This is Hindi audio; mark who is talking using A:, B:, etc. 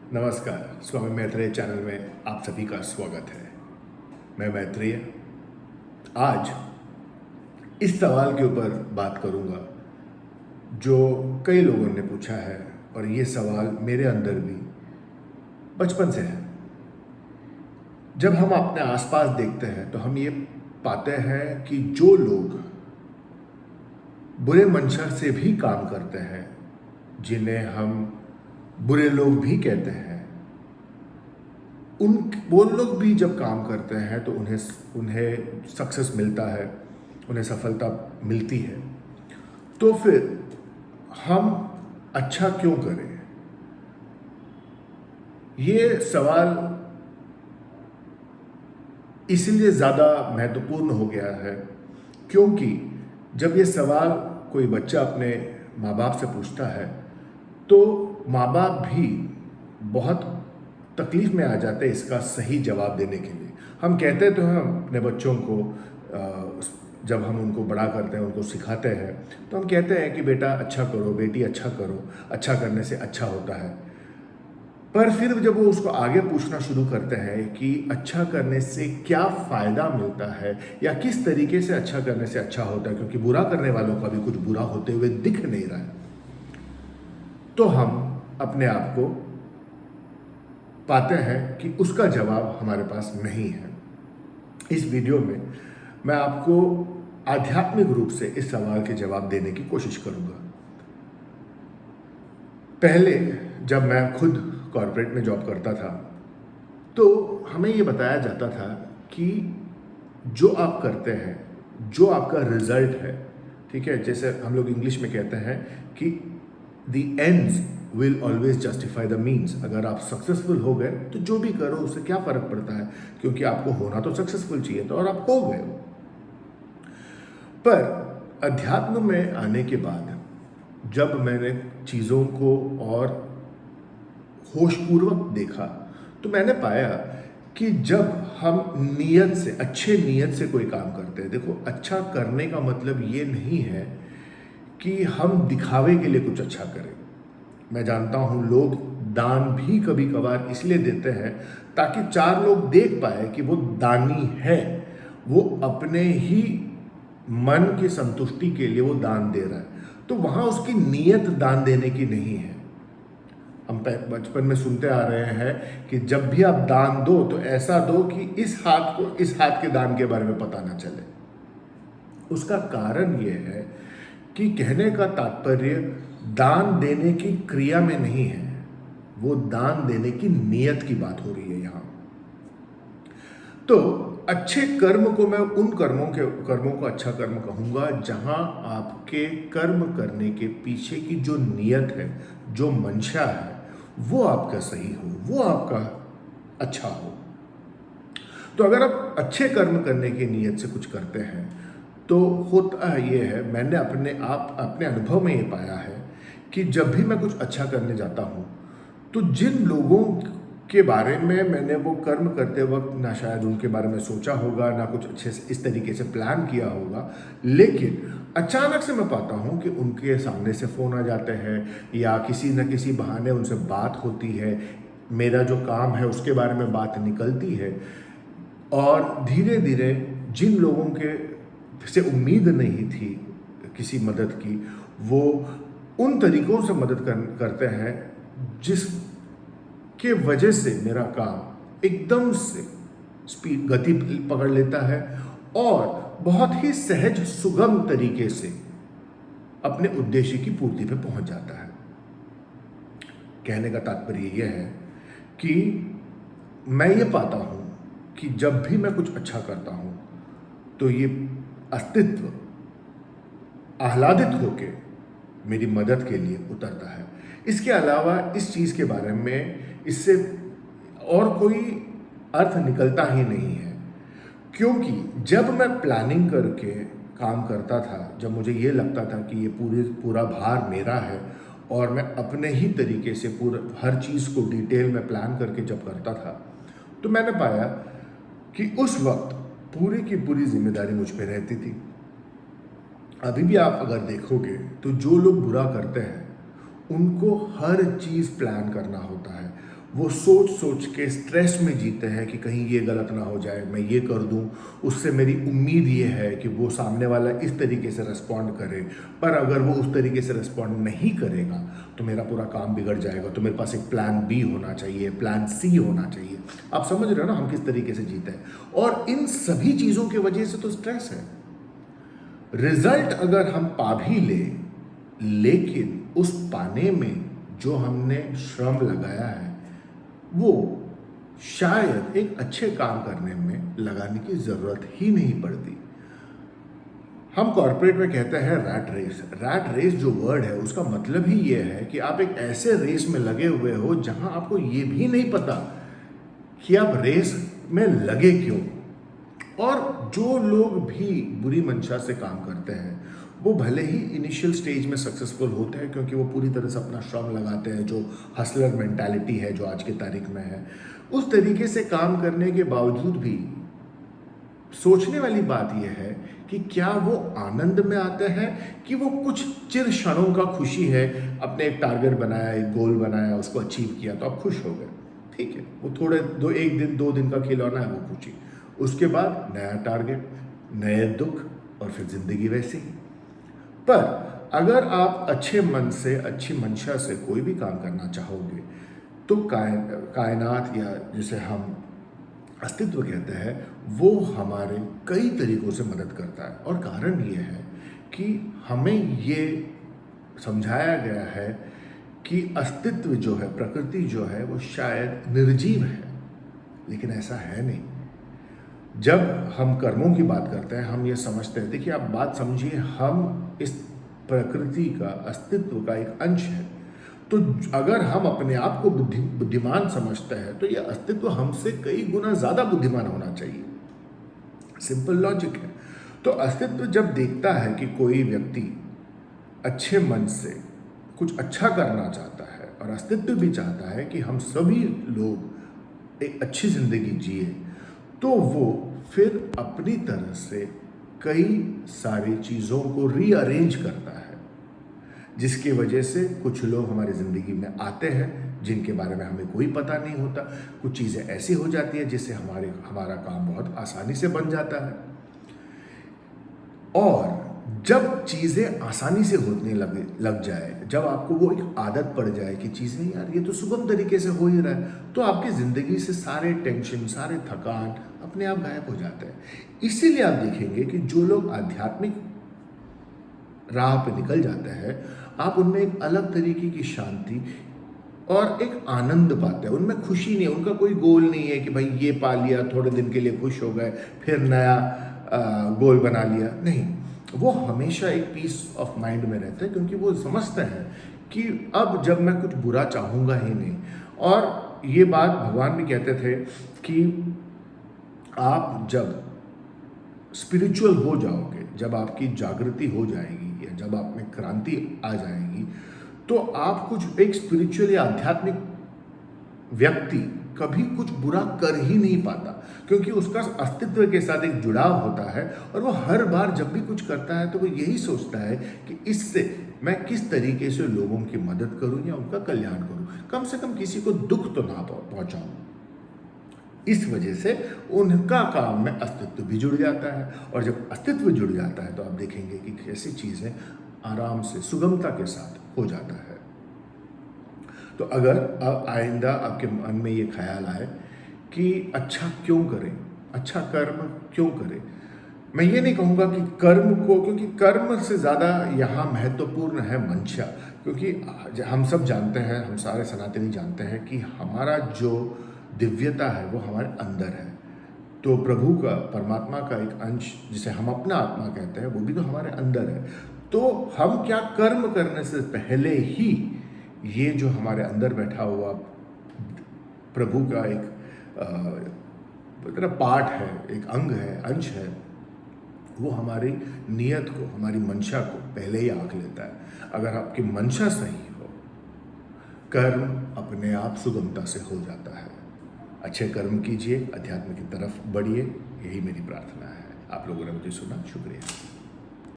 A: नमस्कार। स्वामी मैत्रेय चैनल में आप सभी का स्वागत है। मैं मैत्रेय आज इस सवाल के ऊपर बात करूंगा जो कई लोगों ने पूछा है, और ये सवाल मेरे अंदर भी बचपन से है। जब हम अपने आसपास देखते हैं तो हम ये पाते हैं कि जो लोग बुरे मंशा से भी काम करते हैं, जिन्हें हम बुरे लोग भी कहते हैं, उन वो लोग भी जब काम करते हैं तो उन्हें उन्हें सक्सेस मिलता है, उन्हें सफलता मिलती है। तो फिर हम अच्छा क्यों करें? ये सवाल इसलिए ज़्यादा महत्वपूर्ण हो गया है क्योंकि जब ये सवाल कोई बच्चा अपने माँ बाप से पूछता है तो माँ बाप भी बहुत तकलीफ में आ जाते हैं इसका सही जवाब देने के लिए। हम कहते तो हैं अपने बच्चों को, जब हम उनको बड़ा करते हैं, उनको सिखाते हैं, तो हम कहते हैं कि बेटा अच्छा करो, बेटी अच्छा करो, अच्छा करने से अच्छा होता है। पर फिर जब वो उसको आगे पूछना शुरू करते हैं कि अच्छा करने से क्या फ़ायदा मिलता है या किस तरीके से अच्छा करने से अच्छा होता है, क्योंकि बुरा करने वालों का भी कुछ बुरा होते हुए दिख नहीं रहा है, तो हम अपने आप को पाते हैं कि उसका जवाब हमारे पास नहीं है। इस वीडियो में मैं आपको आध्यात्मिक रूप से इस सवाल के जवाब देने की कोशिश करूंगा। पहले जब मैं खुद कॉर्पोरेट में जॉब करता था तो हमें ये बताया जाता था कि जो आप करते हैं, जो आपका रिजल्ट है, ठीक है, जैसे हम लोग इंग्लिश में कहते हैं कि the ends will always justify the means. अगर आप सक्सेसफुल हो गए तो जो भी करो उससे क्या फ़र्क पड़ता है, क्योंकि आपको होना तो सक्सेसफुल चाहिए था और आप हो गए। पर अध्यात्म में आने के बाद जब मैंने चीज़ों को और होशपूर्वक देखा तो मैंने पाया कि जब हम नीयत से, अच्छे नीयत से कोई काम करते हैं, देखो अच्छा करने का मतलब ये नहीं है कि हम दिखावे के लिए कुछ अच्छा करें। मैं जानता हूँ लोग दान भी कभी कभार इसलिए देते हैं ताकि चार लोग देख पाए कि वो दानी है, वो अपने ही मन की संतुष्टि के लिए वो दान दे रहा है। तो वहाँ उसकी नीयत दान देने की नहीं है। हम बचपन में सुनते आ रहे हैं कि जब भी आप दान दो तो ऐसा दो कि इस हाथ को इस हाथ के दान के बारे में पता ना चले। उसका कारण यह है कि कहने का तात्पर्य दान देने की क्रिया में नहीं है, वो दान देने की नीयत की बात हो रही है यहाँ। तो अच्छे कर्म को मैं उन कर्मों को अच्छा कर्म कहूँगा जहाँ आपके कर्म करने के पीछे की जो नीयत है, जो मंशा है, वो आपका सही हो, वो आपका अच्छा हो। तो अगर आप अच्छे कर्म करने की नीयत से कुछ करते हैं तो होता ये है, मैंने अपने अनुभव में ये पाया है कि जब भी मैं कुछ अच्छा करने जाता हूँ तो जिन लोगों के बारे में मैंने वो कर्म करते वक्त ना शायद उनके बारे में सोचा होगा, ना कुछ अच्छे से इस तरीके से प्लान किया होगा, लेकिन अचानक से मैं पाता हूँ कि उनके सामने से फ़ोन आ जाते हैं या किसी न किसी बहाने उनसे बात होती है, मेरा जो काम है उसके बारे में बात निकलती है, और धीरे धीरे जिन लोगों के से उम्मीद नहीं थी किसी मदद की, वो उन तरीकों से मदद करते हैं जिसके वजह से मेरा काम एकदम से स्पीड गति पकड़ लेता है और बहुत ही सहज सुगम तरीके से अपने उद्देश्य की पूर्ति पे पहुंच जाता है। कहने का तात्पर्य यह है कि मैं ये पाता हूँ कि जब भी मैं कुछ अच्छा करता हूँ तो ये अस्तित्व आह्लादित होकर मेरी मदद के लिए उतरता है। इसके अलावा इस चीज़ के बारे में इससे और कोई अर्थ निकलता ही नहीं है, क्योंकि जब मैं प्लानिंग करके काम करता था, जब मुझे ये लगता था कि ये पूरा भार मेरा है और मैं अपने ही तरीके से हर चीज़ को डिटेल में प्लान करके जब करता था, तो मैंने पाया कि उस वक्त पूरी की पूरी जिम्मेदारी मुझ पे रहती थी। अभी भी आप अगर देखोगे तो जो लोग बुरा करते हैं उनको हर चीज़ प्लान करना होता है, वो सोच सोच के स्ट्रेस में जीते हैं कि कहीं ये गलत ना हो जाए, मैं ये कर दूं, उससे मेरी उम्मीद ये है कि वो सामने वाला इस तरीके से रिस्पॉन्ड करे, पर अगर वो उस तरीके से रिस्पॉन्ड नहीं करेगा तो मेरा पूरा काम बिगड़ जाएगा, तो मेरे पास एक प्लान बी होना चाहिए, प्लान सी होना चाहिए। आप समझ रहे हो ना हम किस तरीके से जीते हैं, और इन सभी चीज़ों की वजह से तो स्ट्रेस है। रिजल्ट अगर हम पा भी ले, लेकिन उस पाने में जो हमने श्रम लगाया है वो शायद एक अच्छे काम करने में लगाने की ज़रूरत ही नहीं पड़ती। हम कॉर्पोरेट में कहते हैं रैट रेस। रैट रेस जो वर्ड है उसका मतलब ही ये है कि आप एक ऐसे रेस में लगे हुए हो जहां आपको ये भी नहीं पता कि आप रेस में लगे क्यों। और जो लोग भी बुरी मंशा से काम करते हैं वो भले ही इनिशियल स्टेज में सक्सेसफुल होते हैं क्योंकि वो पूरी तरह से अपना श्रम लगाते हैं, जो हसलर मेंटालिटी है जो आज की तारीख में है, उस तरीके से काम करने के बावजूद भी सोचने वाली बात यह है कि क्या वो आनंद में आते हैं कि वो कुछ चिर क्षणों का खुशी है, अपने एक टारगेट बनाया, एक गोल बनाया, उसको अचीव किया तो आप खुश हो गए, ठीक है, वो थोड़े एक दिन दो दिन का खिलौना है वो खुशी, उसके बाद नया टारगेट, नए दुख, और फिर जिंदगी वैसे ही। पर अगर आप अच्छे मन से, अच्छी मंशा से कोई भी काम करना चाहोगे तो कायनात या जिसे हम अस्तित्व कहते हैं वो हमारे कई तरीकों से मदद करता है। और कारण ये है कि हमें ये समझाया गया है कि अस्तित्व जो है, प्रकृति जो है वो शायद निर्जीव है, लेकिन ऐसा है नहीं। जब हम कर्मों की बात करते हैं हम ये समझते हैं, देखिए आप बात समझिए, हम इस प्रकृति का, अस्तित्व का एक अंश है, तो अगर हम अपने आप को बुद्धिमान समझते हैं तो ये अस्तित्व हमसे कई गुना ज़्यादा बुद्धिमान होना चाहिए। सिंपल लॉजिक है। तो अस्तित्व जब देखता है कि कोई व्यक्ति अच्छे मन से कुछ अच्छा करना चाहता है और अस्तित्व भी चाहता है कि हम सभी लोग एक अच्छी ज़िंदगी जिए, तो वो फिर अपनी तरह से कई सारी चीज़ों को रीअरेंज करता है, जिसकी वजह से कुछ लोग हमारी ज़िंदगी में आते हैं जिनके बारे में हमें कोई पता नहीं होता। कुछ चीज़ें ऐसी हो जाती है जिससे हमारा काम बहुत आसानी से बन जाता है। और जब चीज़ें आसानी से होने लग जाए, जब आपको वो एक आदत पड़ जाए कि चीज़ें यार ये तो सुगम तरीके से हो ही रहा है, तो आपकी ज़िंदगी से सारे टेंशन, सारे थकान अपने आप गायब हो जाते हैं। इसीलिए आप देखेंगे कि जो लोग आध्यात्मिक राह पे निकल जाते हैं, आप उनमें एक अलग तरीके की शांति और एक आनंद पाते हैं। उनमें खुशी नहीं है, उनका कोई गोल नहीं है कि भाई ये पा लिया, थोड़े दिन के लिए खुश हो गए, फिर नया गोल बना लिया। नहीं, वो हमेशा एक पीस ऑफ माइंड में रहते हैं क्योंकि वो समझते हैं कि अब जब मैं कुछ बुरा चाहूँगा ही नहीं। और ये बात भगवान भी कहते थे कि आप जब स्पिरिचुअल हो जाओगे, जब आपकी जागृति हो जाएगी या जब आप में क्रांति आ जाएगी, तो आप कुछ एक स्पिरिचुअल या आध्यात्मिक व्यक्ति कभी कुछ बुरा कर ही नहीं पाता, क्योंकि उसका अस्तित्व के साथ एक जुड़ाव होता है और वो हर बार जब भी कुछ करता है तो वो यही सोचता है कि इससे मैं किस तरीके से लोगों की मदद करूं या उनका कल्याण करूं, कम से कम किसी को दुख तो ना पहुंचाऊं। इस वजह से उनका काम में अस्तित्व भी जुड़ जाता है, और जब अस्तित्व जुड़ जाता है तो आप देखेंगे कि कैसी चीज़ें आराम से, सुगमता के साथ हो जाता है। तो अगर आइंदा आपके मन में ये ख्याल आए कि अच्छा क्यों करें, अच्छा कर्म क्यों करें, मैं ये नहीं कहूँगा कि कर्म को, क्योंकि कर्म से ज़्यादा यहाँ महत्वपूर्ण है मंशा। क्योंकि हम सब जानते हैं, हम सारे सनातनी जानते हैं कि हमारा जो दिव्यता है वो हमारे अंदर है। तो प्रभु का, परमात्मा का एक अंश जिसे हम अपना आत्मा कहते हैं, वो भी तो हमारे अंदर है। तो हम क्या कर्म करने से पहले ही ये जो हमारे अंदर बैठा हुआ प्रभु का एक पार्ट है, एक अंग है, अंश है, वो हमारी नियत को, हमारी मंशा को पहले ही आंक लेता है। अगर आपकी मंशा सही हो, कर्म अपने आप सुगमता से हो जाता है। अच्छे कर्म कीजिए, अध्यात्म की तरफ बढ़िए, यही मेरी प्रार्थना है। आप लोगों ने मुझे सुना, शुक्रिया।